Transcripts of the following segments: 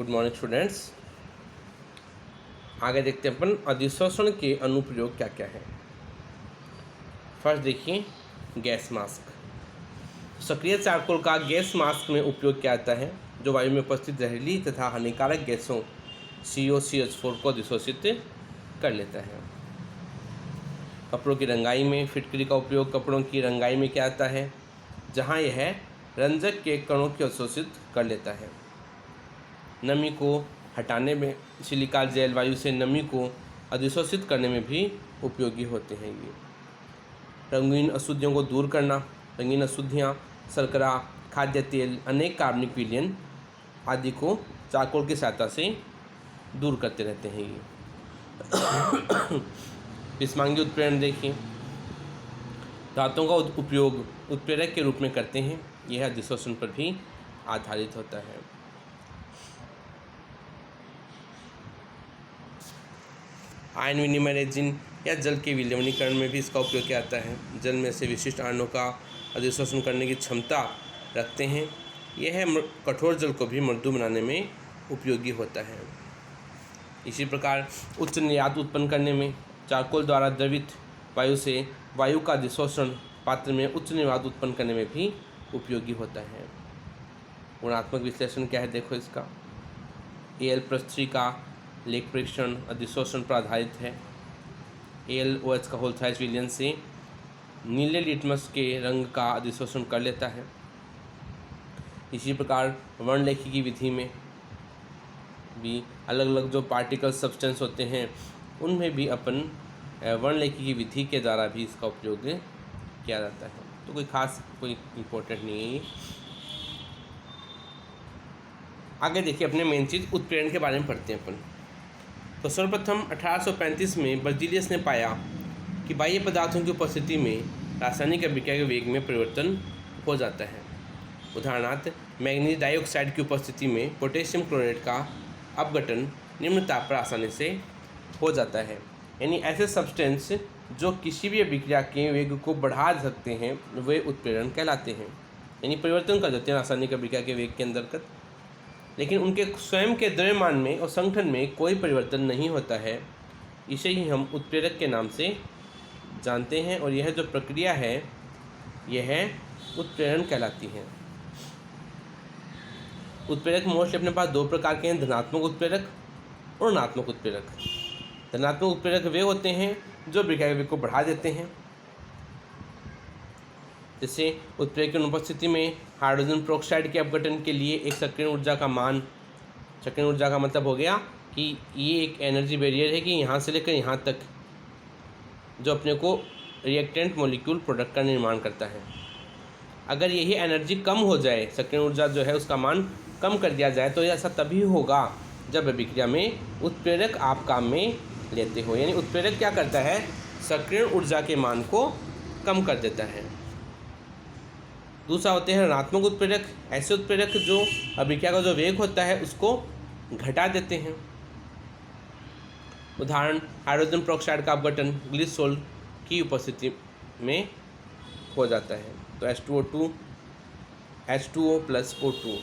Good morning students. आगे देखते हैं अपन अधिशोषण के अनुप्रयोग क्या क्या है। फर्स्ट देखिए गैस मास्क। सक्रिय चारकोल का गैस मास्क में उपयोग किया जाता है जो वायु में उपस्थित जहरीली तथा हानिकारक गैसों COCH4 को अधिशोषित कर लेता है। कपड़ों की रंगाई में फिटकरी का उपयोग कपड़ों की रंगाई में किया जाता है जहां यह रंजक के कणों को अवशोषित कर लेता है। नमी को हटाने में सिलिका जेल वायु से नमी को अधिशोषित करने में भी उपयोगी होते हैं। ये रंगीन अशुद्धियों को दूर करना, रंगीन अशुद्धियाँ, शर्करा, खाद्य तेल, अनेक कार्बनिक विलयन आदि को चारकोल की सहायता से दूर करते रहते हैं। ये विषमांगी उत्प्रेरण देखिए, धातुओं का उपयोग उत्प्रेरक के रूप में करते हैं। यह अधिशोषण पर भी आधारित होता है। आयन विनिमय रेजिन या जल के विलयनीकरण में भी इसका उपयोग किया जाता है। जल में से विशिष्ट आयनों का अधिशोषण करने की क्षमता रखते हैं। यह कठोर जल को भी मृदु बनाने में उपयोगी होता है। इसी प्रकार उच्च निर्यात उत्पन्न करने में चारकोल द्वारा द्रवित वायु से वायु का अधिशोषण पात्र में उच्च निर्यात उत्पन्न करने में भी उपयोगी होता है। गुणात्मक विश्लेषण क्या है देखो इसका। Al+3 का लेख परीक्षण अधिशोषण पर आधारित है। AlOH का होल थ्राइस विलयन से नीले लिटमस के रंग का अधिशोषण कर लेता है। इसी प्रकार वर्णलेखी की विधि में भी अलग अलग जो पार्टिकल सब्सटेंस होते हैं उनमें भी अपन वर्णलेखी की विधि के द्वारा भी इसका उपयोग किया जाता है। तो कोई इम्पोर्टेंट नहीं है। आगे देखिए अपने मेन चीज़ उत्प्रेरण के बारे में पढ़ते हैं अपन। तो सर्वप्रथम 1835 में बर्जीलियस ने पाया कि बाह्य पदार्थों की उपस्थिति में रासायनिक अभिक्रिया के वेग में परिवर्तन हो जाता है। उदाहरणार्थ मैग्नीज डाइऑक्साइड की उपस्थिति में पोटेशियम क्लोराइड का अपघटन निम्न ताप पर आसानी से हो जाता है। यानी ऐसे सब्सटेंस जो किसी भी अभिक्रिया के वेग को बढ़ा सकते हैं वे उत्प्रेरण कहलाते हैं। यानी परिवर्तन कर देते हैं रासायनिक अभिक्रिया के वेग के अंतर्गत, लेकिन उनके स्वयं के द्रव्यमान में और संगठन में कोई परिवर्तन नहीं होता है। इसे ही हम उत्प्रेरक के नाम से जानते हैं और यह जो प्रक्रिया है यह उत्प्रेरण कहलाती है। उत्प्रेरक मोस्टली अपने पास दो प्रकार के हैं, धनात्मक उत्प्रेरक और ऋणात्मक उत्प्रेरक। धनात्मक उत्प्रेरक वे होते हैं जो अभिक्रिया के वेग को बढ़ा देते हैं। जैसे उत्प्रेरक की अनुपस्थिति में हाइड्रोजन पेरोक्साइड के अपघटन के लिए एक सक्रिय ऊर्जा का मान, सक्रिय ऊर्जा का मतलब हो गया कि ये एक एनर्जी बैरियर है कि यहाँ से लेकर यहाँ तक जो अपने को रिएक्टेंट मॉलिक्यूल प्रोडक्ट का निर्माण करता है। अगर यही एनर्जी कम हो जाए, सक्रिय ऊर्जा जो है उसका मान कम कर दिया जाए, तो ऐसा तभी होगा जब अभिक्रिया में उत्प्रेरक आप काम में लेते हो। यानी उत्प्रेरक क्या करता है, सक्रिय ऊर्जा के मान को कम कर देता है। दूसरा होते हैं ऋणात्मक उत्प्रेरक। ऐसे उत्प्रेरक जो अभिक्रिया का जो वेग होता है उसको घटा देते हैं। उदाहरण हाइड्रोजन पेरोक्साइड का अपघटन ग्लिसरॉल की उपस्थिति में हो जाता है। तो H2O2 H2O+O2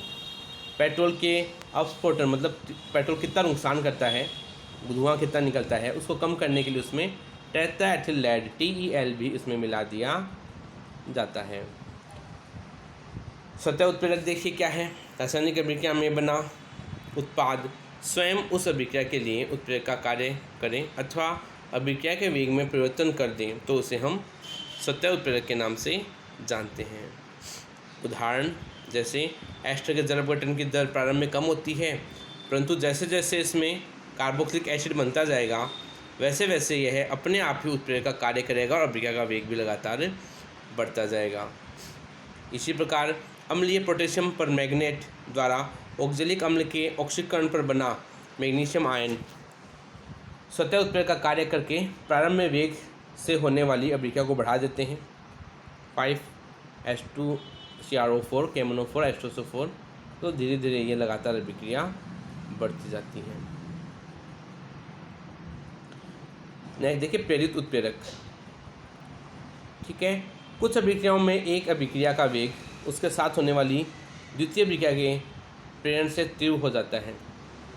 पेट्रोल के अपस्फोटन मतलब पेट्रोल कितना नुकसान करता है, धुआं कितना निकलता है, उसको कम करने के लिए उसमें टेट्राएथिल लेड TEL भी इसमें मिला दिया जाता है। सतह उत्प्रेरक देखिए क्या है। रासायनिक अभिक्रिया में बना उत्पाद स्वयं उस अभिक्रिया के लिए उत्प्रेरक का कार्य करें अथवा अभिक्रिया के वेग में परिवर्तन कर दें तो उसे हम सतह उत्प्रेरक के नाम से जानते हैं। उदाहरण जैसे एस्टर के जल अपघटन की दर प्रारंभ में कम होती है, परंतु जैसे जैसे इसमें कार्बोक्सिलिक एसिड बनता जाएगा वैसे वैसे यह अपने आप ही उत्प्रेरक का कार्य करेगा और अभिक्रिया का वेग भी लगातार बढ़ता जाएगा। इसी प्रकार अम्लीय पोटेशियम परमैंगनेट द्वारा ऑक्जेलिक अम्ल के ऑक्सीकरण पर बना मैग्नीशियम आयन सतह उत्प्रेरक का कार्य करके प्रारंभ में वेग से होने वाली अभिक्रिया को बढ़ा देते हैं। 5H2CrO4 KMnO4 H2SO4। तो धीरे धीरे ये लगातार अभिक्रिया बढ़ती जाती है। नेक्स्ट देखिए प्रेरित उत्प्रेरक। ठीक है, कुछ अभिक्रियाओं में एक अभिक्रिया का वेग उसके साथ होने वाली द्वितीय अभिक्रिया के प्रेरण से तीव्र हो जाता है।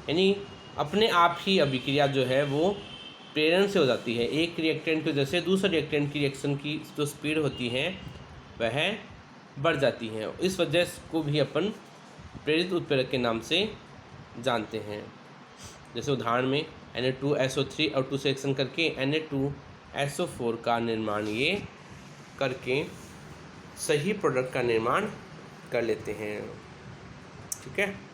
यानी अपने आप ही अभिक्रिया जो है वो प्रेरण से हो जाती है। एक रिएक्टेंट की वजह से दूसरे रिएक्टेंट की रिएक्शन की जो स्पीड होती है वह बढ़ जाती है। इस वजह को भी अपन प्रेरित उत्प्रेरक के नाम से जानते हैं। जैसे उदाहरण में Na2SO3 और 2 से रिएक्शन करके Na2SO4 का निर्माण ये करके सही प्रोडक्ट का निर्माण कर लेते हैं। ठीक है।